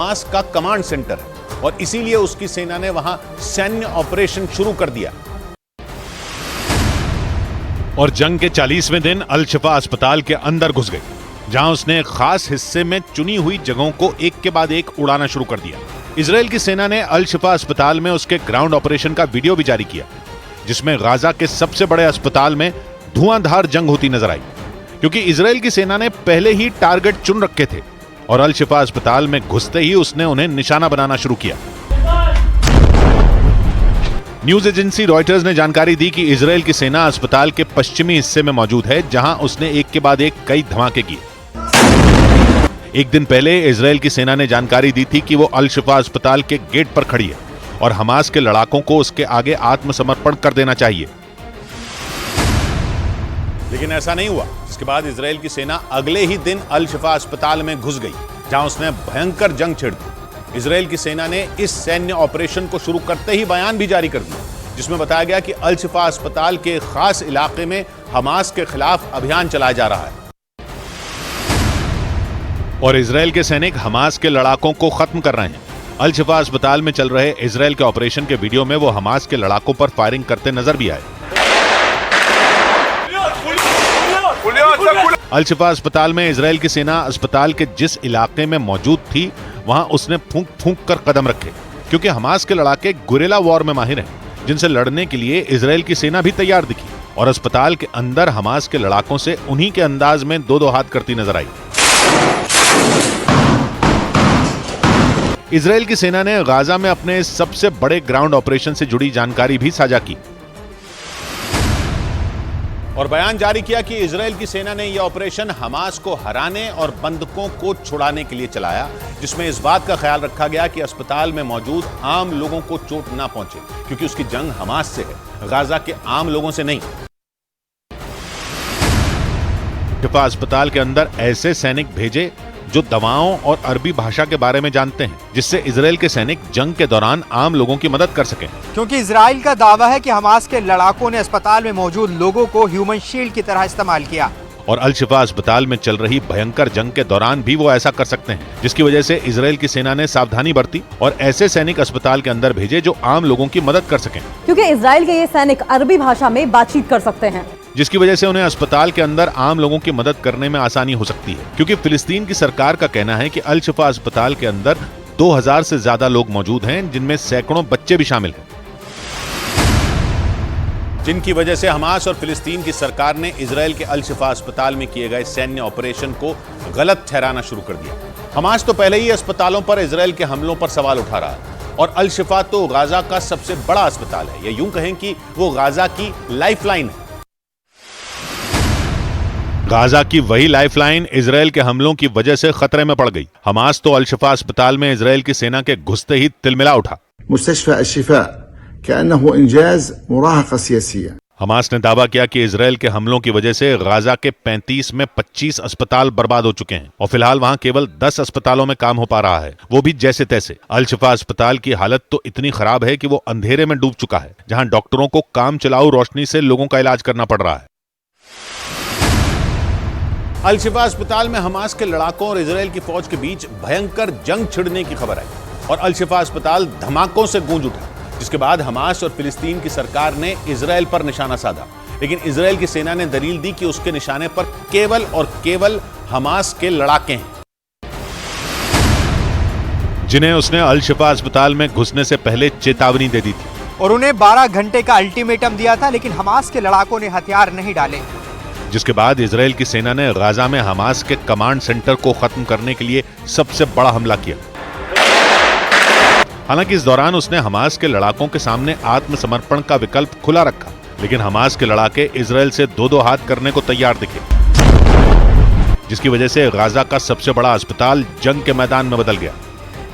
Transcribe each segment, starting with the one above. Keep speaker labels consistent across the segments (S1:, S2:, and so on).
S1: Hamas का command centre है और इसीलिए उसकी सेना ने वहां सैन्य ऑपरेशन शुरू कर दिया।
S2: और जंग के 40वें दिन अल शिफा अस्पताल के अंदर घुस गई, जहां उसने एक खास हिस्से में चुनी हुई जगहों को एक के बाद एक उड़ाना शुरू कर दिया। इजराइल की सेना ने अल शिफा अस्पताल में उसके ग्राउंड ऑपरेशन का वीडियो भी जारी किया, जिसमें गाजा के सबसे बड़े अस्पताल में धुआंधार जंग होती नजर आई, क्योंकि इजराइल की सेना ने पहले ही टारगेट चुन रखे थे और अल शिफा अस्पताल में घुसते ही उसने उन्हें निशाना बनाना शुरू किया। न्यूज एजेंसी रॉयटर्स ने जानकारी दी कि इजराइल की सेना अस्पताल के पश्चिमी हिस्से में मौजूद है, जहां उसने एक के बाद एक कई धमाके किए। एक दिन पहले इजराइल की सेना ने जानकारी दी थी कि वो अल शिफा अस्पताल के गेट पर खड़ी है और हमास के लड़ाकों को उसके आगे आत्मसमर्पण कर देना चाहिए।
S1: लेकिन ऐसा नहीं हुआ, जिसके बाद इजराइल की सेना अगले ही दिन अल शिफा अस्पताल में घुस गई, जहां उसने भयंकर जंग छेड़ दी। इजराइल की सेना ने इस सैन्य ऑपरेशन को शुरू करते ही बयान भी जारी कर दिया, जिसमें बताया गया कि अल शिफा अस्पताल के खास इलाके में हमास के खिलाफ अभियान चलाया जा रहा है
S2: और इजराइल के सैनिक हमास के लड़ाकों को खत्म कर रहे हैं। अल शिफा अस्पताल में चल रहे इजराइल के ऑपरेशन के वीडियो में वो हमास के लड़ाकों पर फायरिंग करते नजर भी आए। अल शिफा अस्पताल में इजराइल की सेना अस्पताल के जिस इलाके में मौजूद थी, वहां उसने फूंक फूंक कर कदम रखे, क्योंकि हमास के लड़ाके गुरिल्ला वॉर में माहिर हैं, जिनसे लड़ने के लिए इजराइल की सेना भी तैयार दिखी और अस्पताल के अंदर हमास के लड़ाकों से उन्हीं के अंदाज में दो दो हाथ करती नजर आई। इजराइल की सेना ने गाजा में अपने सबसे बड़े ग्राउंड ऑपरेशन से जुड़ी जानकारी भी साझा की
S1: और बयान जारी किया कि इजराइल की सेना ने यह ऑपरेशन हमास को हराने और बंधकों को छुड़ाने के लिए चलाया, जिसमें इस बात का ख्याल रखा गया कि अस्पताल में मौजूद आम लोगों को चोट ना पहुंचे, क्योंकि उसकी जंग हमास से है, गाजा के आम लोगों से नहीं।
S2: शिफा अस्पताल के अंदर ऐसे सैनिक भेजे जो दवाओं और अरबी भाषा के बारे में जानते हैं, जिससे इजराइल के सैनिक जंग के दौरान आम लोगों की मदद कर सकें।
S3: क्योंकि इजराइल का दावा है कि हमास के लड़ाकों ने अस्पताल में मौजूद लोगों को ह्यूमन शील्ड की तरह इस्तेमाल किया
S2: और अल शिफा अस्पताल में चल रही भयंकर जंग के दौरान भी वो ऐसा कर सकते हैं, जिसकी वजह से इजराइल की सेना ने सावधानी बरती और ऐसे सैनिक अस्पताल के अंदर भेजे जो आम लोगों की मदद कर सकें।
S4: क्योंकि इजराइल के ये सैनिक अरबी भाषा में बातचीत कर सकते हैं,
S2: जिसकी वजह से उन्हें अस्पताल के अंदर आम लोगों की मदद करने में आसानी हो सकती है, क्योंकि फिलिस्तीन की सरकार का कहना है कि अल शिफा अस्पताल के अंदर 2000 से ज्यादा लोग मौजूद हैं, जिनमें सैकड़ों बच्चे भी शामिल हैं,
S1: जिनकी वजह से हमास और फिलिस्तीन की सरकार ने इजराइल के अल शिफा अस्पताल में किए गए सैन्य ऑपरेशन को गलत ठहराना शुरू कर दिया। हमास तो पहले ही अस्पतालों पर इजराइल के हमलों पर सवाल उठा रहा है और अल शिफा तो गाजा का सबसे बड़ा अस्पताल है, या यूं कहें कि वो गाजा की लाइफलाइन है।
S2: गाजा की वही लाइफलाइन इजराइल के हमलों की वजह से खतरे में पड़ गई। हमास तो अल शिफा अस्पताल में इजराइल की सेना के घुसते ही तिलमिला उठा।
S5: मुस्तशफा अल-शिफा कअन्नहु इंजाज मुराहका सियासिया।
S2: हमास ने दावा किया कि इजराइल के हमलों की वजह से गाजा के 35 में 25 अस्पताल बर्बाद हो चुके हैं और फिलहाल वहां केवल 10 अस्पतालों में काम हो पा रहा है, वो भी जैसे तैसे। अल शिफा अस्पताल की हालत तो इतनी खराब है कि वो अंधेरे में डूब चुका है, जहां डॉक्टरों को काम चलाऊ रोशनी से लोगों का इलाज करना पड़ रहा है।
S1: अल शिफा अस्पताल में हमास के लड़ाकों और इजराइल की फौज के बीच भयंकर जंग छिड़ने की खबर आई और अल शिफा अस्पताल धमाकों से गूंज उठा, जिसके बाद हमास और फिलिस्तीन की सरकार ने इजराइल पर निशाना साधा। लेकिन इजराइल की सेना ने दलील दी कि उसके निशाने पर केवल और केवल हमास के लड़ाके हैं,
S2: जिन्हें उसने अल शिफा अस्पताल में घुसने से पहले चेतावनी दे दी थी
S3: और उन्हें 12 घंटे का अल्टीमेटम दिया था, लेकिन हमास के लड़ाकों ने हथियार नहीं डाले,
S2: जिसके बाद इजराइल की सेना ने गाजा में हमास के कमांड सेंटर को खत्म करने के लिए सबसे बड़ा हमला किया। हालांकि इस दौरान उसने हमास के लड़ाकों के सामने आत्मसमर्पण का विकल्प खुला रखा, लेकिन हमास के लड़ाके इजराइल से दो दो हाथ करने को तैयार दिखे, जिसकी वजह से गाजा का सबसे बड़ा अस्पताल जंग के मैदान में बदल गया।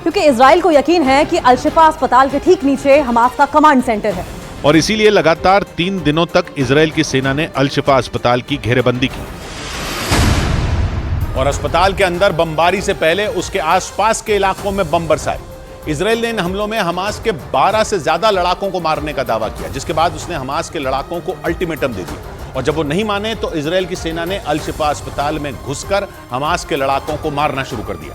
S4: क्योंकि इजराइल को यकीन है कि अल शिफा अस्पताल के ठीक नीचे हमास का कमांड सेंटर है
S2: और इसीलिए लगातार 3 दिनों तक इजराइल की सेना ने अल शिफा अस्पताल की घेरेबंदी की
S1: और अस्पताल के अंदर बमबारी से पहले उसके आसपास के इलाकों में बम बरसाए। इजराइल ने इन हमलों में हमास के 12 से ज्यादा लड़ाकों को मारने का दावा किया, जिसके बाद उसने हमास के लड़ाकों को अल्टीमेटम दे दिया और जब वो नहीं माने तो इजराइल की सेना ने अल शिफा अस्पताल में घुसकर हमास के लड़ाकों को मारना शुरू कर दिया।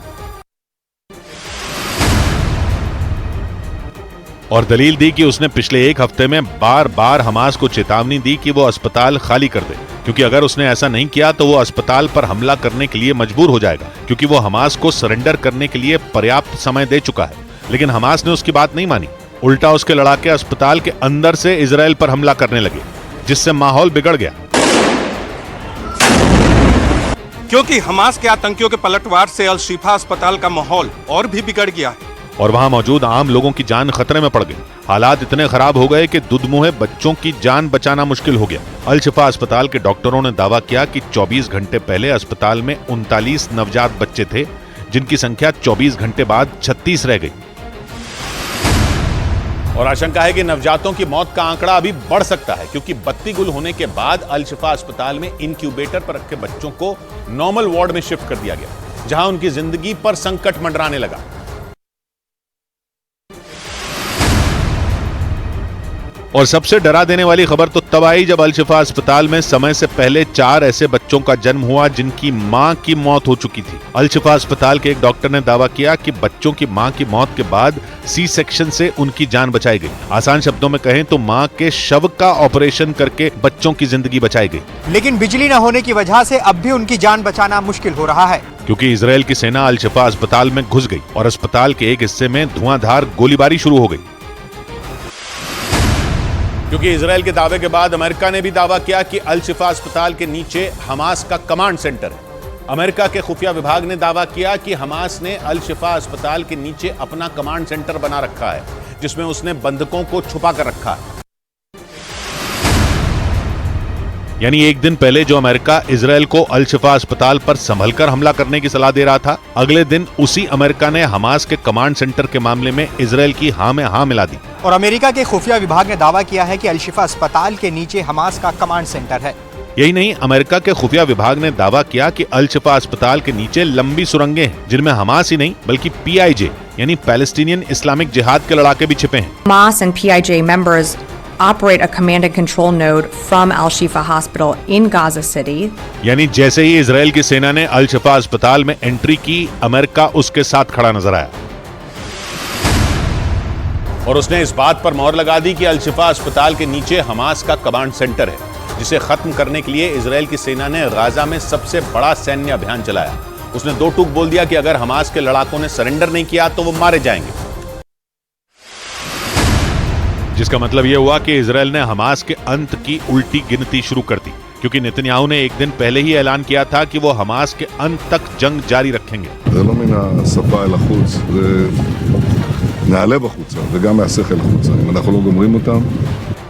S2: और दलील दी कि उसने पिछले एक हफ्ते में बार बार हमास को चेतावनी दी कि वो अस्पताल खाली कर दे, क्योंकि अगर उसने ऐसा नहीं किया तो वो अस्पताल पर हमला करने के लिए मजबूर हो जाएगा, क्योंकि वो हमास को सरेंडर करने के लिए पर्याप्त समय दे चुका है। लेकिन हमास ने उसकी बात नहीं मानी। उल्टा उसके लड़ाके अस्पताल के अंदर से इजराइल पर हमला करने लगे, जिससे माहौल बिगड़ गया।
S6: क्योंकि हमास के आतंकियों के पलटवार से अल शिफा अस्पताल का माहौल और भी बिगड़ गया है
S2: और वहां मौजूद आम लोगों की जान खतरे में पड़ गई। हालात इतने खराब हो गए कि दुधमुहे बच्चों की जान बचाना मुश्किल हो गया। अल शिफा अस्पताल के डॉक्टरों ने दावा किया कि 24 घंटे पहले अस्पताल में 39 नवजात बच्चे थे, जिनकी संख्या 24 घंटे बाद 36 रह गई।
S1: और आशंका है कि नवजातों की मौत का आंकड़ा अभी बढ़ सकता है, क्योंकि बत्ती गुल होने के बाद अल शिफा अस्पताल में इंक्यूबेटर पर रखे बच्चों को नॉर्मल वार्ड में शिफ्ट कर दिया गया, जहां उनकी जिंदगी पर संकट मंडराने लगा।
S2: और सबसे डरा देने वाली खबर तो तब आई जब अल शिफा अस्पताल में समय से पहले 4 ऐसे बच्चों का जन्म हुआ जिनकी मां की मौत हो चुकी थी। अल शिफा अस्पताल के एक डॉक्टर ने दावा किया कि बच्चों की मां की मौत के बाद सी सेक्शन से उनकी जान बचाई गई। आसान शब्दों में कहें तो मां के शव का ऑपरेशन करके बच्चों की जिंदगी बचाई गई।
S3: लेकिन बिजली न होने की वजह से अब भी उनकी जान बचाना मुश्किल हो रहा है,
S2: क्योंकि इजराइल की सेना अल शिफा अस्पताल में घुस गई और अस्पताल के एक हिस्से में धुआंधार गोलीबारी शुरू हो गई।
S1: क्योंकि इजराइल के दावे के बाद अमेरिका ने भी दावा किया कि अल शिफा अस्पताल के नीचे हमास का कमांड सेंटर है। अमेरिका के खुफिया विभाग ने दावा किया कि हमास ने अल शिफा अस्पताल के नीचे अपना कमांड सेंटर बना रखा है, जिसमें उसने बंधकों को छुपा कर रखा है।
S2: यानी एक दिन पहले जो अमेरिका इजराइल को अल शिफा अस्पताल पर संभलकर हमला करने की सलाह दे रहा था, अगले दिन उसी अमेरिका ने हमास के कमांड सेंटर के मामले में इजराइल की हां में हां मिला दी।
S3: और अमेरिका के खुफिया विभाग ने दावा किया है कि अल शिफा अस्पताल के नीचे हमास का कमांड सेंटर है।
S2: यही नहीं, अमेरिका के खुफिया विभाग ने दावा किया कि अल शिफा अस्पताल के नीचे लंबी सुरंगें हैं, जिनमें हमास ही नहीं बल्कि PIJ यानी पैलेस्टीनियन इस्लामिक जिहाद के लड़ाके भी छिपे हैं।
S7: Hamas and PIJ members operate a command and control node from Al Shifa Hospital in Gaza City.
S2: यानी जैसे ही इजराइल की सेना ने अल शिफा अस्पताल में एंट्री की, अमेरिका उसके साथ खड़ा नजर आया
S1: और उसने इस बात पर मोहर लगा दी कि अल शिफा अस्पताल के नीचे हमास का कमांड सेंटर है, जिसे खत्म करने के लिए इजराइल की सेना ने गाजा में सबसे बड़ा सैन्य अभियान चलाया। उसने 2 टूक बोल दिया कि अगर हमास के लड़ाकों ने सरेंडर नहीं किया तो वो मारे जाएंगे,
S2: जिसका मतलब यह हुआ कि इजराइल ने हमास के अंत की उल्टी गिनती शुरू कर दी, क्योंकि नेतन्याहू ने एक दिन पहले ही ऐलान किया था कि वो हमास के अंत तक जंग जारी रखेंगे।
S8: זה לא מן השפה אל החוץ, זה נעלה בחוצה וגם מהשכל החוצה. אם אנחנו לא גומרים אותם,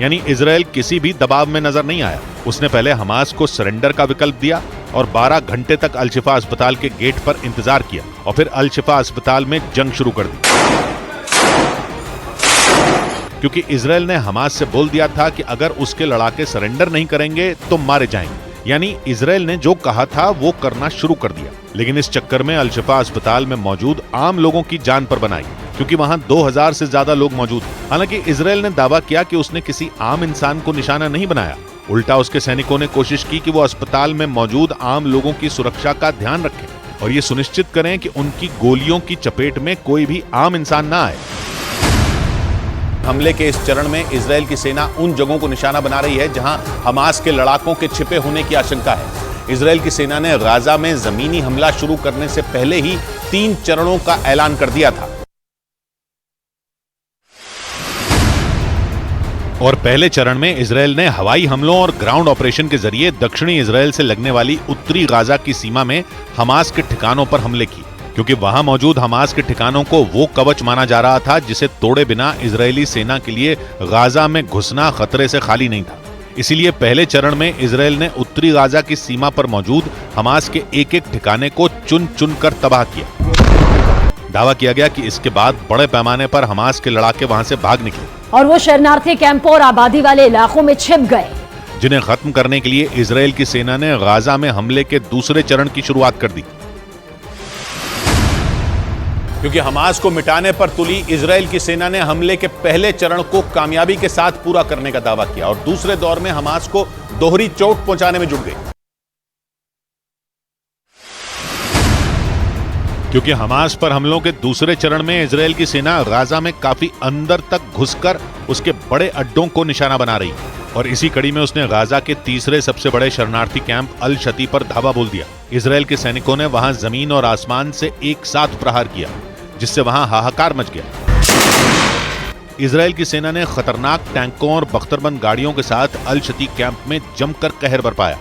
S2: यानी इजराइल किसी भी दबाव में नजर नहीं आया। उसने पहले हमास को सरेंडर का विकल्प दिया और 12 घंटे तक अल शिफा अस्पताल के गेट पर इंतजार किया और फिर अल शिफा अस्पताल में जंग शुरू कर दी, क्योंकि इजराइल ने हमास से बोल दिया था कि अगर उसके लड़ाके सरेंडर नहीं करेंगे तो मारे जाएंगे। यानी इजराइल ने जो कहा था वो करना शुरू कर दिया। लेकिन इस चक्कर में अल शिफा अस्पताल में मौजूद आम लोगों की जान पर बनाई, क्योंकि वहां 2000 से ज्यादा लोग मौजूद हैं। हालांकि इजराइल ने दावा किया कि उसने किसी आम इंसान को निशाना नहीं बनाया। उल्टा उसके सैनिकों ने कोशिश की कि वो अस्पताल में मौजूद आम लोगों की सुरक्षा का ध्यान रखें और ये सुनिश्चित करें कि उनकी गोलियों की चपेट में कोई भी आम इंसान ना आए।
S1: हमले के इस चरण में इजराइल की सेना उन जगहों को निशाना बना रही है जहां हमास के लड़ाकों के छिपे होने की आशंका है। इजराइल की सेना ने गाजा में जमीनी हमला शुरू करने से पहले ही 3 चरणों का ऐलान कर दिया था।
S2: और पहले चरण में इजराइल ने हवाई हमलों और ग्राउंड ऑपरेशन के जरिए दक्षिणी इजराइल से लगने वाली उत्तरी गाजा की सीमा में हमास के ठिकानों पर हमले किए, क्योंकि वहां मौजूद हमास के ठिकानों को वो कवच माना जा रहा था जिसे तोड़े बिना इजरायली सेना के लिए गाजा में घुसना खतरे से खाली नहीं था। इसीलिए पहले चरण में इजराइल ने उत्तरी गाजा की सीमा पर मौजूद हमास के एक-एक ठिकाने को चुन चुन कर तबाह किया। दावा किया गया कि इसके बाद बड़े पैमाने पर हमास के लड़ाके वहां से भाग निकले
S4: और वो शरणार्थी कैंपों और आबादी वाले इलाकों में छिप गए,
S2: जिन्हें खत्म करने के लिए इजराइल की सेना ने गाजा में हमले के दूसरे चरण की शुरुआत कर दी।
S1: क्योंकि हमास को मिटाने पर तुली इजराइल की सेना ने हमले के पहले चरण को कामयाबी के साथ पूरा करने का दावा किया और दूसरे दौर में हमास को दोहरी चोट पहुंचाने में जुट गई।
S2: क्योंकि हमास पर हमलों के दूसरे चरण में इजरायल की सेना गाजा में काफी अंदर तक घुसकर उसके बड़े अड्डों को निशाना बना रही और इसी कड़ी में उसने गाजा के तीसरे सबसे बड़े शरणार्थी कैंप अल शती पर धावा बोल दिया। इजरायल के सैनिकों ने वहां जमीन और आसमान से एक साथ प्रहार किया, जिससे वहां हाहाकार मच गया। इजरायल की सेना ने खतरनाक टैंकों और बख्तरबंद गाड़ियों के साथ अल शती कैंप में जमकर कहर बरपाया।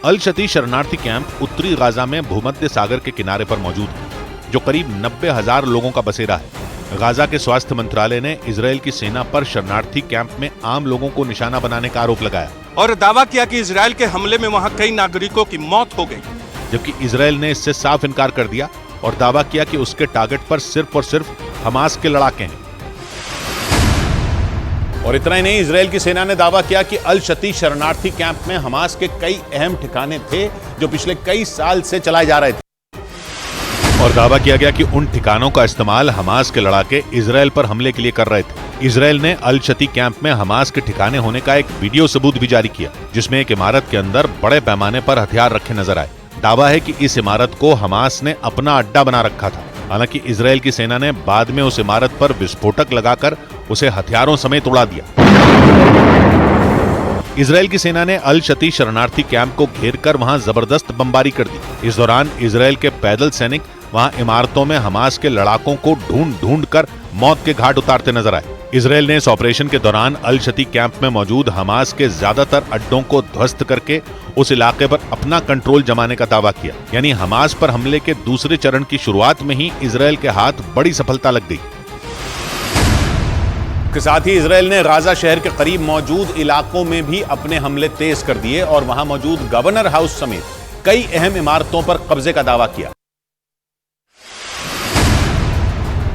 S2: अल शती शरणार्थी कैंप उत्तरी गाजा में भूमध्य सागर के किनारे पर मौजूद है, जो करीब 90,000 लोगों का बसेरा है। गाजा के स्वास्थ्य मंत्रालय ने इजरायल की सेना पर शरणार्थी कैंप में आम लोगों को निशाना बनाने का आरोप लगाया
S6: और दावा किया कि इजरायल के हमले में वहां कई नागरिकों की मौत हो गई,
S2: जबकि इजरायल ने इससे साफ इनकार कर दिया और दावा किया कि उसके टारगेट पर सिर्फ और सिर्फ हमास के लड़ाके हैं।
S1: और इतना ही नहीं, इजरायल की सेना ने दावा किया कि अल शती शरणार्थी कैंप में हमास के कई अहम ठिकाने थे जो पिछले कई साल से चलाए जा रहे थे
S2: और दावा किया गया कि उन ठिकानों का इस्तेमाल हमास के लड़ाके इजरायल पर हमले के लिए कर रहे थे। इजरायल ने अल शती कैंप में हमास के ठिकाने होने का एक वीडियो सबूत भी जारी किया, जिसमें एक इमारत के अंदर बड़े पैमाने पर हथियार रखे नजर आए। दावा है कि इस इमारत को हमास ने अपना अड्डा बना रखा था। हालांकि इजरायल की सेना ने बाद में उस इमारत पर विस्फोटक लगाकर उसे हथियारों समेत उड़ा दिया। इजरायल की सेना ने अल शती शरणार्थी कैंप को घेरकर वहां जबरदस्त बमबारी कर दी। इस दौरान इजरायल के पैदल सैनिक वहां इमारतों में हमास के लड़ाकों को ढूंढ ढूंढ कर मौत के घाट उतारते नजर आए। इजरायल ने इस ऑपरेशन के दौरान अल शती कैंप में मौजूद हमास के ज्यादातर अड्डों को ध्वस्त करके उस इलाके पर अपना कंट्रोल जमाने का दावा किया। यानी हमास पर हमले के दूसरे चरण की शुरुआत में ही इजरायल के हाथ बड़ी सफलता लग गई।
S1: के साथ ही इजरायल ने गाजा शहर के करीब मौजूद इलाकों में भी अपने हमले तेज कर दिए और वहां मौजूद गवर्नर हाउस समेत कई अहम इमारतों पर कब्जे का दावा किया।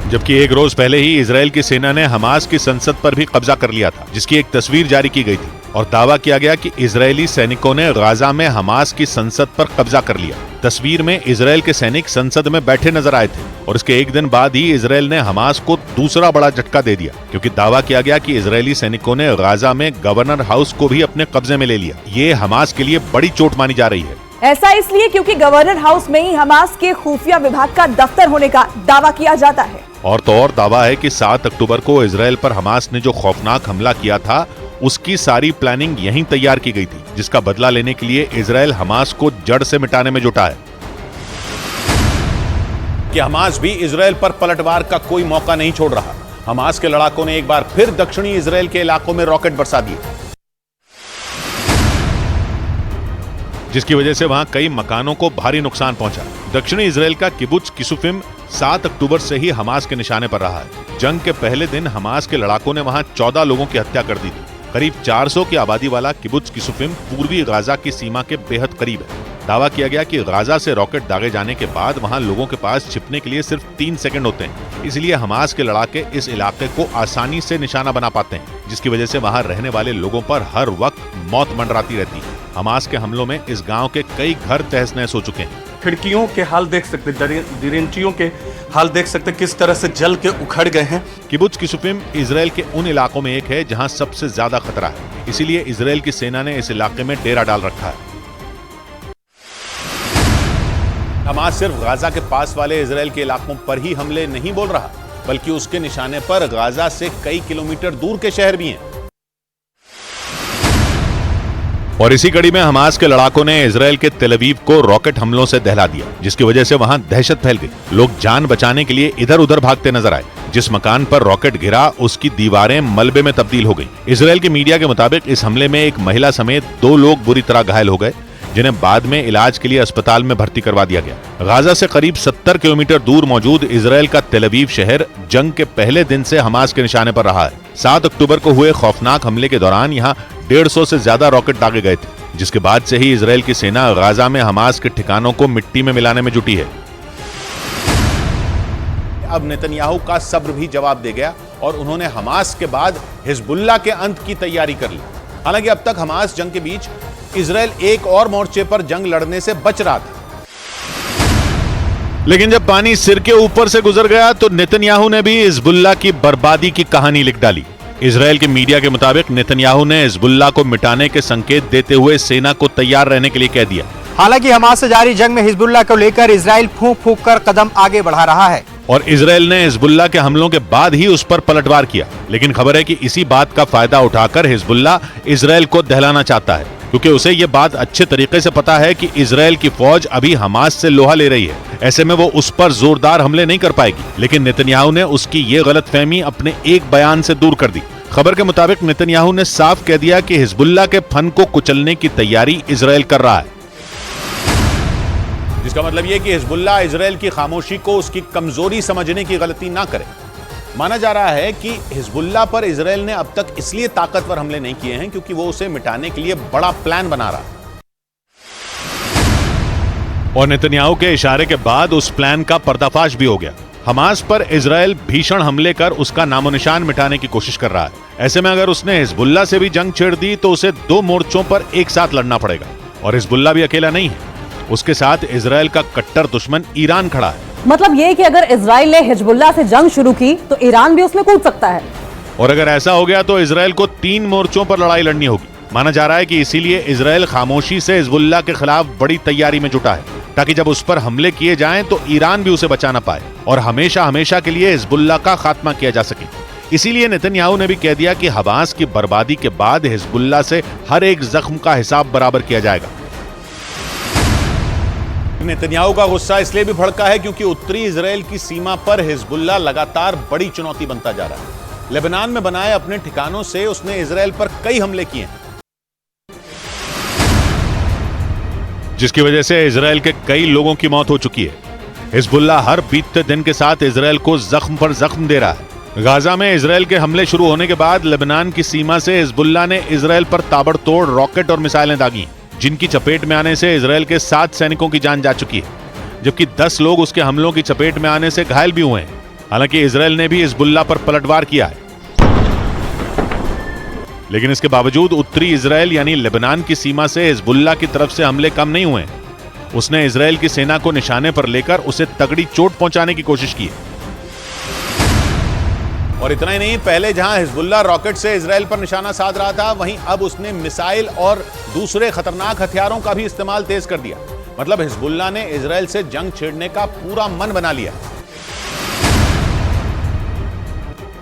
S2: जबकि एक रोज पहले ही इजरायल की सेना ने हमास की संसद पर भी कब्जा कर लिया था, जिसकी एक तस्वीर जारी की गई थी और दावा किया गया कि इजरायली सैनिकों ने गाजा में हमास की संसद पर कब्जा कर लिया। तस्वीर में इजरायल के सैनिक संसद में बैठे नजर आए थे और इसके एक दिन बाद ही इजरायल ने हमास को दूसरा बड़ा झटका दे दिया, क्योंकि दावा किया गया कि इजरायली सैनिकों ने गाजा में गवर्नर हाउस को भी अपने कब्जे में ले लिया। ये हमास के लिए बड़ी चोट मानी जा रही है।
S4: ऐसा इसलिए क्योंकि गवर्नर हाउस में ही हमास के खुफिया विभाग का दफ्तर होने का दावा किया जाता है।
S2: और तो और दावा है कि 7 अक्टूबर को इजरायल पर हमास ने जो खौफनाक हमला किया था, उसकी सारी प्लानिंग यहीं तैयार की गई थी, जिसका बदला लेने के लिए इजरायल हमास को जड़ से मिटाने में जुटा है।
S1: कि हमास भी इजरायल पर पलटवार का कोई मौका नहीं छोड़ रहा। हमास के लड़ाकों ने एक बार फिर दक्षिणी इजरायल के इलाकों में रॉकेट बरसा दिए,
S2: जिसकी वजह से वहां कई मकानों को भारी नुकसान पहुंचा। दक्षिणी इजरायल का किबुत्ज किसुफिम 7 अक्टूबर से ही हमास के निशाने पर रहा है। जंग के पहले दिन हमास के लड़ाकों ने वहां 14 लोगों की हत्या कर दी थी। करीब 400 की आबादी वाला किबुत्ज किसुफिम पूर्वी गाजा की सीमा के बेहद करीब है। दावा किया गया कि गाजा से रॉकेट दागे जाने के बाद वहां लोगों के पास छिपने के लिए सिर्फ 3 सेकंड होते हैं, इसलिए हमास के लड़ाके इस इलाके को आसानी से निशाना बना पाते हैं, जिसकी वजह से वहां रहने वाले लोगों पर हर वक्त मौत मंडराती रहती है। हमास के हमलों में इस गांव के कई घर तहस नहस हो चुके हैं।
S6: खिड़कियों के हाल देख सकते, दिरेंचियों के हाल देख सकते किस तरह से जल के उखड़ गए हैं।
S2: किबुत्ज किसुफिम इजरायल के उन इलाकों में एक है जहां सबसे ज्यादा खतरा है, इसीलिए इजरायल की सेना ने इस इलाके में डेरा डाल रखा है।
S1: हमास सिर्फ गाजा के पास वाले इजरायल के इलाकों पर ही हमले नहीं बोल रहा, बल्कि उसके निशाने पर गाजा से कई किलोमीटर दूर के शहर भी हैं।
S2: और इसी कड़ी में हमास के लड़ाकों ने इजरायल के तेल अवीव को रॉकेट हमलों से दहला दिया, जिसकी वजह से वहां दहशत फैल गई। लोग जान बचाने के लिए इधर उधर भागते नजर आए। जिस मकान पर रॉकेट गिरा, उसकी दीवारें मलबे में तब्दील हो गई। इजरायल के मीडिया के मुताबिक इस हमले में एक महिला समेत 2 लोग बुरी तरह घायल हो गए, जिन्हें बाद में इलाज के लिए अस्पताल में भर्ती करवा दिया गया। गाजा से करीब 70 किलोमीटर दूर मौजूद इजरायल का तेल अवीव शहर जंग के पहले दिन से हमास के निशाने पर रहा है। 7 अक्टूबर को हुए खौफनाक हमले के दौरान यहाँ 150 से ज्यादा रॉकेट दागे गए थे, जिसके बाद से ही इजरायल की सेना गाजा में हमास के ठिकानों को मिट्टी में मिलाने में जुटी है।
S1: अब नेतन्याहू का सब्र भी जवाब दे गया और उन्होंने हमास के बाद हिजबुल्लाह के अंत की तैयारी कर ली। हालांकि अब तक हमास जंग के बीच इजरायल एक और मोर्चे पर जंग लड़ने से बच रहा था,
S2: लेकिन जब पानी सिर के ऊपर से गुजर गया तो नेतन्याहू ने भी हिजबुल्लाह की बर्बादी की कहानी लिख डाली। इजरायल के मीडिया के मुताबिक नेतन्याहू ने हिजबुल्लाह को मिटाने के संकेत देते हुए सेना को तैयार रहने के लिए कह दिया।
S3: हालांकि हमास से जारी जंग में हिजबुल्लाह को लेकर इजराइल फूंक फूंक कर कदम आगे बढ़ा रहा है
S2: और इजराइल ने हिजबुल्लाह के हमलों के बाद ही उस पर पलटवार किया। लेकिन खबर है कि इसी बात का फायदा उठाकर हिजबुल्लाह इजराइल को दहलाना चाहता है, क्योंकि उसे ये बात अच्छे तरीके से पता है कि इजराइल की फौज अभी हमास से लोहा ले रही है। ऐसे में वो उस पर जोरदार हमले नहीं कर पाएगी। लेकिन नेतन्याहू ने उसकी ये गलतफहमी अपने एक बयान से दूर कर दी। खबर के मुताबिक नेतन्याहू ने साफ कह दिया कि हिजबुल्लाह के फन को कुचलने की तैयारी इजराइल कर रहा है,
S1: जिसका मतलब यह कि हिजबुल्लाह इजराइल की खामोशी को उसकी कमजोरी समझने की गलती ना करे। माना जा रहा है कि हिजबुल्लाह पर इजराइल ने अब तक इसलिए ताकतवर हमले नहीं किए हैं क्योंकि वो उसे मिटाने के लिए बड़ा प्लान बना रहा है।
S2: और नेतन्याहू के इशारे के बाद उस प्लान का पर्दाफाश भी हो गया। हमास पर इजराइल भीषण हमले कर उसका नामो निशान मिटाने की कोशिश कर रहा है। ऐसे में अगर उसने हिजबुल्लाह से भी जंग छेड़ दी तो उसे 2 मोर्चों पर एक साथ लड़ना पड़ेगा। और हिजबुल्लाह भी अकेला नहीं है, उसके साथ इजराइल का कट्टर दुश्मन ईरान खड़ा है।
S4: मतलब ये कि अगर इजराइल ने हिजबुल्लाह से जंग शुरू की तो ईरान भी उसमें कूद सकता है।
S2: और अगर ऐसा हो गया तो इजराइल को 3 मोर्चों पर लड़ाई लड़नी होगी। माना जा रहा है कि इसीलिए इजराइल खामोशी से हिजबुल्लाह के खिलाफ बड़ी तैयारी में जुटा है, ताकि जब उस पर हमले किए जाएं तो ईरान भी उसे बचा ना पाए और हमेशा हमेशा के लिए हिजबुल्लाह का खात्मा किया जा सके। इसीलिए नेतन्याहू ने भी कह दिया कि हमास की बर्बादी के बाद हिजबुल्लाह से हर एक जख्म का हिसाब बराबर किया जाएगा।
S1: नेतन्याहू का गुस्सा इसलिए भी भड़का है क्योंकि उत्तरी इजराइल की सीमा पर हिजबुल्लाह लगातार बड़ी चुनौती बनता जा रहा है। लेबनान में बनाए अपने ठिकानों से उसने इजराइल पर कई हमले किए हैं,
S2: जिसकी वजह से इजराइल के कई लोगों की मौत हो चुकी है। हिजबुल्लाह हर बीतते दिन के साथ इजराइल को जख्म पर जख्म दे रहा है। गाजा में इजराइल के हमले शुरू होने के बाद लेबनान की सीमा से हिजबुल्लाह ने इजराइल पर ताबड़तोड़ रॉकेट और मिसाइलें दागी, जिनकी चपेट में आने से इजराइल के 7 सैनिकों की जान जा चुकी है, जबकि 10 लोग उसके हमलों की चपेट में आने से घायल भी हुए हैं। हालांकि इजराइल ने भी हिजबुल्लाह पर पलटवार किया है, लेकिन इसके बावजूद उत्तरी इजराइल यानी लेबनान की सीमा से हिजबुल्लाह की तरफ से हमले कम नहीं हुए। उसने इजराइल की सेना को निशाने पर लेकर उसे तगड़ी चोट पहुंचाने की कोशिश की है।
S1: और इतना ही नहीं, पहले जहां हिजबुल्लाह रॉकेट से इजराइल पर निशाना साध रहा था, वहीं अब उसने मिसाइल और दूसरे खतरनाक हथियारों का भी इस्तेमाल तेज कर दिया। मतलब हिजबुल्लाह ने इजराइल से जंग छेड़ने का पूरा मन बना लिया,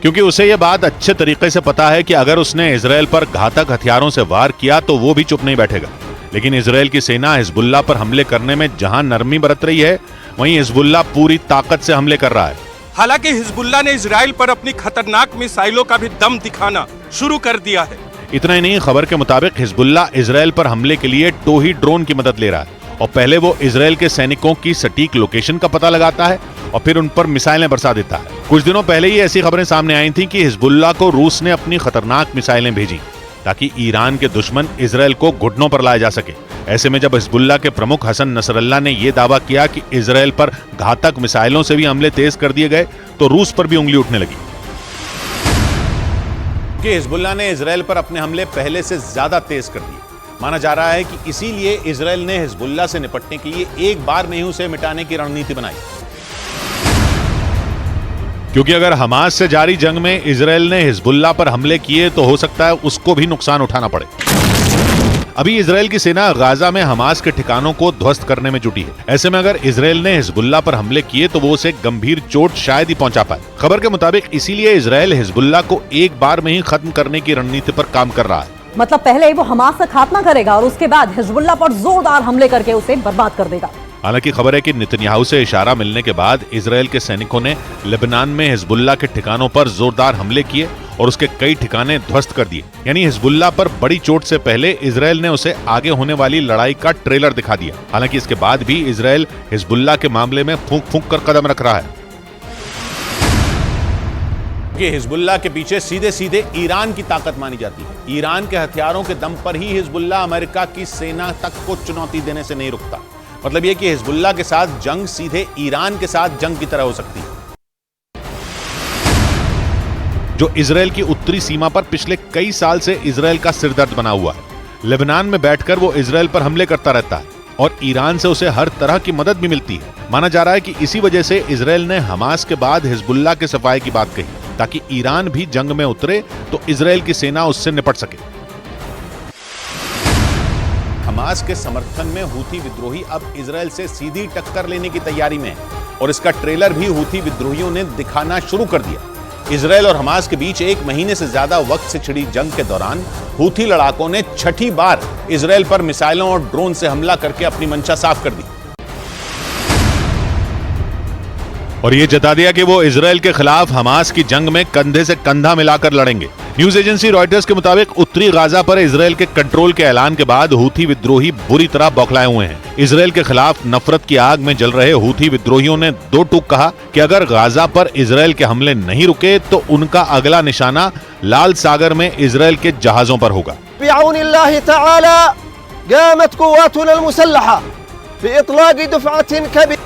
S2: क्योंकि उसे यह बात अच्छे तरीके से पता है कि अगर उसने इजराइल पर घातक हथियारों से वार किया तो वो भी चुप नहीं बैठेगा। लेकिन इजराइल की सेना हिजबुल्लाह पर हमले करने में जहां नरमी बरत रही है, वहीं हिजबुल्लाह पूरी ताकत से हमले कर रहा है।
S6: हालांकि हिजबुल्लाह ने इजराइल पर अपनी खतरनाक मिसाइलों का भी दम दिखाना शुरू कर दिया है।
S2: इतना ही नहीं, खबर के मुताबिक हिजबुल्लाह इजराइल पर हमले के लिए टोही ड्रोन की मदद ले रहा है और पहले वो इजराइल के सैनिकों की सटीक लोकेशन का पता लगाता है और फिर उन पर मिसाइलें बरसा देता है। कुछ दिनों पहले ही ऐसी खबरें सामने आई थीं कि हिजबुल्लाह को रूस ने अपनी खतरनाक मिसाइलें भेजी ताकि ईरान के दुश्मन इजराइल को घुटनों पर लाया जा सके। ऐसे में जब हिजबुल्लाह के प्रमुख हसन नसरल्लाह ने यह दावा किया कि इजराइल पर घातक मिसाइलों से भी हमले तेज कर दिए गए, तो रूस पर भी उंगली उठने लगी
S1: कि हिजबुल्लाह ने इजराइल पर अपने हमले पहले से ज्यादा तेज कर दिए। माना जा रहा है कि इसीलिए इजराइल ने हिजबुल्लाह से निपटने के लिए एक बार में ही उसे मिटाने की रणनीति बनाई,
S2: क्योंकि अगर हमास से जारी जंग में इजराइल ने हिजबुल्लाह पर हमले किए तो हो सकता है उसको भी नुकसान उठाना पड़े। अभी इजराइल की सेना गाजा में हमास के ठिकानों को ध्वस्त करने में जुटी है। ऐसे में अगर इजराइल ने हिजबुल्लाह पर हमले किए तो वो उसे गंभीर चोट शायद ही पहुंचा पाए। खबर के मुताबिक इसीलिए इजराइल हिजबुल्लाह को एक बार में ही खत्म करने की रणनीति पर काम कर रहा है।
S4: मतलब पहले वो हमास का खात्मा करेगा और उसके बाद हिजबुल्लाह पर जोरदार हमले करके उसे बर्बाद कर देगा।
S2: हालांकि खबर है कि नेतन्याहू से इशारा मिलने के बाद इजराइल के सैनिकों ने लेबनान में हिजबुल्लाह के ठिकानों पर जोरदार हमले किए और उसके कई ठिकाने ध्वस्त कर दिए। यानी हिजबुल्लाह पर बड़ी चोट से पहले इजराइल ने उसे आगे होने वाली लड़ाई का ट्रेलर दिखा दिया। हालांकि इसके बाद भी इजराइल हिजबुल्लाह के मामले में फूंक फूंक कर कदम रख रहा है
S1: कि हिजबुल्लाह के पीछे सीधे सीधे ईरान की ताकत मानी जाती है। ईरान के हथियारों के दम पर ही हिजबुल्लाह अमेरिका की सेना तक को चुनौती देने से नहीं रुकता। मतलब यह कि हिजबुल्लाह के साथ जंग सीधे ईरान के साथ जंग की तरह हो सकती है,
S2: जो इजराइल की उत्तरी सीमा पर पिछले कई साल से इजराइल का सिरदर्द बना हुआ है। लेबनान में बैठकर वो इजराइल पर हमले करता रहता है और ईरान से उसे हर तरह की मदद भी मिलती है। माना जा रहा है कि इसी वजह से इजराइल ने हमास के बाद हिजबुल्लाह के सफाए की बात कही, ताकि ईरान भी जंग में उतरे तो इजराइल की सेना उससे निपट सके।
S1: हमास के समर्थन में हूथी विद्रोही अब इजराइल से सीधी टक्कर लेने की तैयारी में है और इसका ट्रेलर भी हूथी विद्रोहियों ने दिखाना शुरू कर दिया। इजराइल और हमास के बीच 1 महीने से ज्यादा वक्त से छिड़ी जंग के दौरान हूथी लड़ाकों ने छठी बार इजराइल पर मिसाइलों और ड्रोन से हमला करके अपनी मंशा साफ कर दी
S2: और ये जता दिया कि वो इजराइल के खिलाफ हमास की जंग में कंधे से कंधा मिलाकर लड़ेंगे। न्यूज एजेंसी रॉयटर्स के मुताबिक उत्तरी गाजा पर इजराइल के कंट्रोल के ऐलान के बाद हूथी विद्रोही बुरी तरह बौखलाए हुए हैं। इजराइल के खिलाफ नफरत की आग में जल रहे हूथी विद्रोहियों ने दो टूक कहा कि अगर गाजा पर इजराइल के हमले नहीं रुके तो उनका अगला निशाना लाल सागर में इजराइल के जहाजों पर होगा।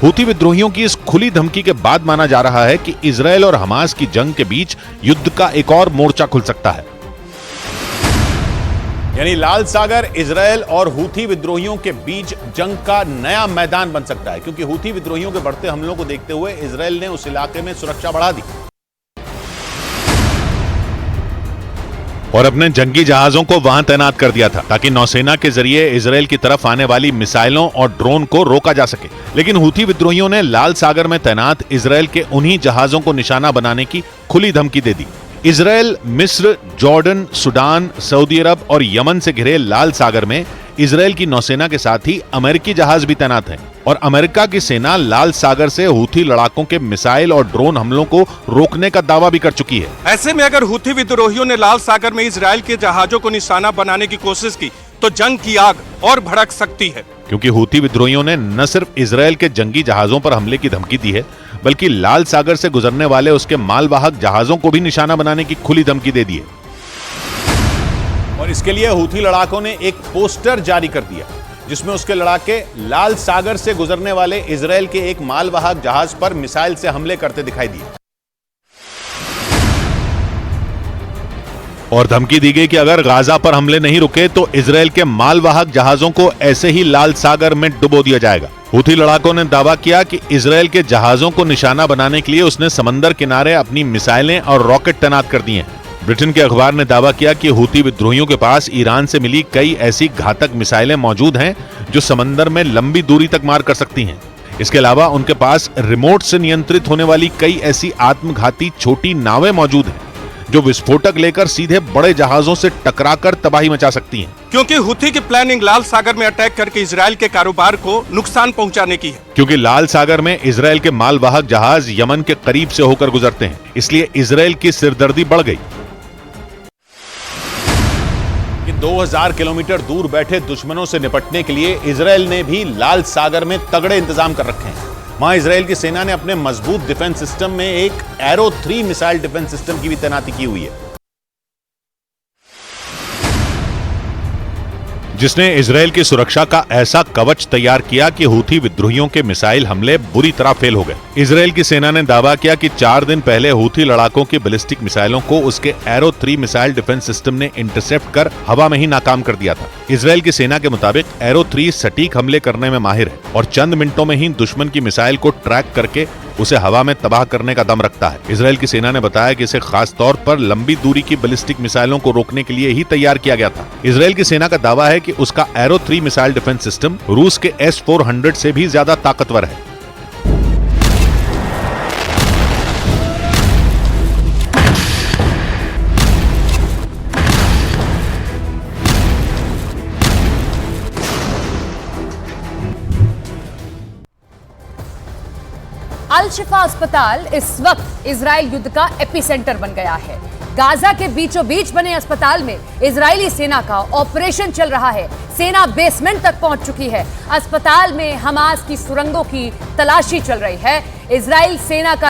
S2: हूथी विद्रोहियों की इस खुली धमकी के बाद माना जा रहा है कि इजराइल और हमास की जंग के बीच युद्ध का एक और मोर्चा खुल सकता है।
S1: यानी लाल सागर इजराइल और हूथी विद्रोहियों के बीच जंग का नया मैदान बन सकता है, क्योंकि हूथी विद्रोहियों के बढ़ते हमलों को देखते हुए इजराइल ने उस इलाके में सुरक्षा बढ़ा दी
S2: और अपने जंगी जहाजों को वहां तैनात कर दिया था ताकि नौसेना के जरिए इजराइल की तरफ आने वाली मिसाइलों और ड्रोन को रोका जा सके। लेकिन हूथी विद्रोहियों ने लाल सागर में तैनात इजराइल के उन्हीं जहाजों को निशाना बनाने की खुली धमकी दे दी। इजराइल, मिस्र, जॉर्डन, सूडान, सऊदी अरब और यमन से घिरे लाल सागर में इजराइल की नौसेना के साथ ही अमेरिकी जहाज भी तैनात हैं और अमेरिका की सेना लाल सागर से हूथी लड़ाकों के मिसाइल और ड्रोन हमलों को रोकने का दावा भी कर चुकी है।
S6: ऐसे में अगर हूथी विद्रोहियों ने लाल सागर में इजराइल के जहाजों को निशाना बनाने की कोशिश की तो जंग की आग और भड़क सकती है,
S2: क्योंकि हूथी विद्रोहियों ने न सिर्फ इजराइल के जंगी जहाजों पर हमले की धमकी दी है बल्कि लाल सागर से गुजरने वाले उसके मालवाहक जहाजों को भी निशाना बनाने की खुली धमकी दे दी है।
S1: और इसके लिए हूथी लड़ाकों ने एक पोस्टर जारी कर दिया जिसमें उसके लड़ाके लाल सागर से गुजरने वाले इजराइल के एक मालवाहक जहाज पर मिसाइल से हमले करते दिखाई दिए
S2: और धमकी दी गई कि अगर गाजा पर हमले नहीं रुके तो इजराइल के मालवाहक जहाजों को ऐसे ही लाल सागर में डुबो दिया जाएगा। हूथी लड़ाकों ने दावा किया कि इजराइल के जहाजों को निशाना बनाने के लिए उसने समंदर किनारे अपनी मिसाइलें और रॉकेट तैनात कर दिए हैं। ब्रिटेन के अखबार ने दावा किया कि हूथी विद्रोहियों के पास ईरान से मिली कई ऐसी घातक मिसाइलें मौजूद हैं जो समंदर में लंबी दूरी तक मार कर सकती हैं। इसके अलावा उनके पास रिमोट से नियंत्रित होने वाली कई ऐसी आत्मघाती छोटी नावें मौजूद हैं जो विस्फोटक लेकर सीधे बड़े जहाजों से टकराकर तबाही मचा सकती हैं।
S6: क्योंकि हूथी की प्लानिंग लाल सागर में अटैक करके इजराइल के कारोबार को नुकसान पहुंचाने की है।
S2: क्योंकि लाल सागर में इजराइल के मालवाहक जहाज यमन के करीब से होकर गुजरते हैं, इसलिए इजराइल की सिरदर्दी बढ़ गई।
S1: 2000 किलोमीटर दूर बैठे दुश्मनों से निपटने के लिए इजराइल ने भी लाल सागर में तगड़े इंतजाम कर रखे हैं। वहां इजराइल की सेना ने अपने मजबूत डिफेंस सिस्टम में एक एरो 3 मिसाइल डिफेंस सिस्टम की भी तैनाती की हुई है,
S2: जिसने इजराइल की सुरक्षा का ऐसा कवच तैयार किया कि हूथी विद्रोहियों के मिसाइल हमले बुरी तरह फेल हो गए। इजराइल की सेना ने दावा किया कि 4 दिन पहले हूथी लड़ाकों की बैलिस्टिक मिसाइलों को उसके एरो 3 मिसाइल डिफेंस सिस्टम ने इंटरसेप्ट कर हवा में ही नाकाम कर दिया था। इजराइल की सेना के मुताबिक एरो 3 सटीक हमले करने में माहिर है और चंद मिनटों में ही दुश्मन की मिसाइल को ट्रैक करके उसे हवा में तबाह करने का दम रखता है। इजराइल की सेना ने बताया कि इसे खास तौर पर लंबी दूरी की बैलिस्टिक मिसाइलों को रोकने के लिए ही तैयार किया गया था। इजराइल की सेना का दावा है कि उसका एरो 3 मिसाइल डिफेंस सिस्टम रूस के S-400 से भी ज्यादा ताकतवर है।
S4: अल शिफा अस्पताल इस वक्त इजराइल युद्ध का एपिसेंटर बन गया है। गाजा के बीचों बीच बने अस्पताल में इजरायली सेना का ऑपरेशन चल रहा है। सेना बेसमेंट तक पहुंच चुकी है। अस्पताल में हमास की सुरंगों की तलाशी चल रही है। इजराइल सेना का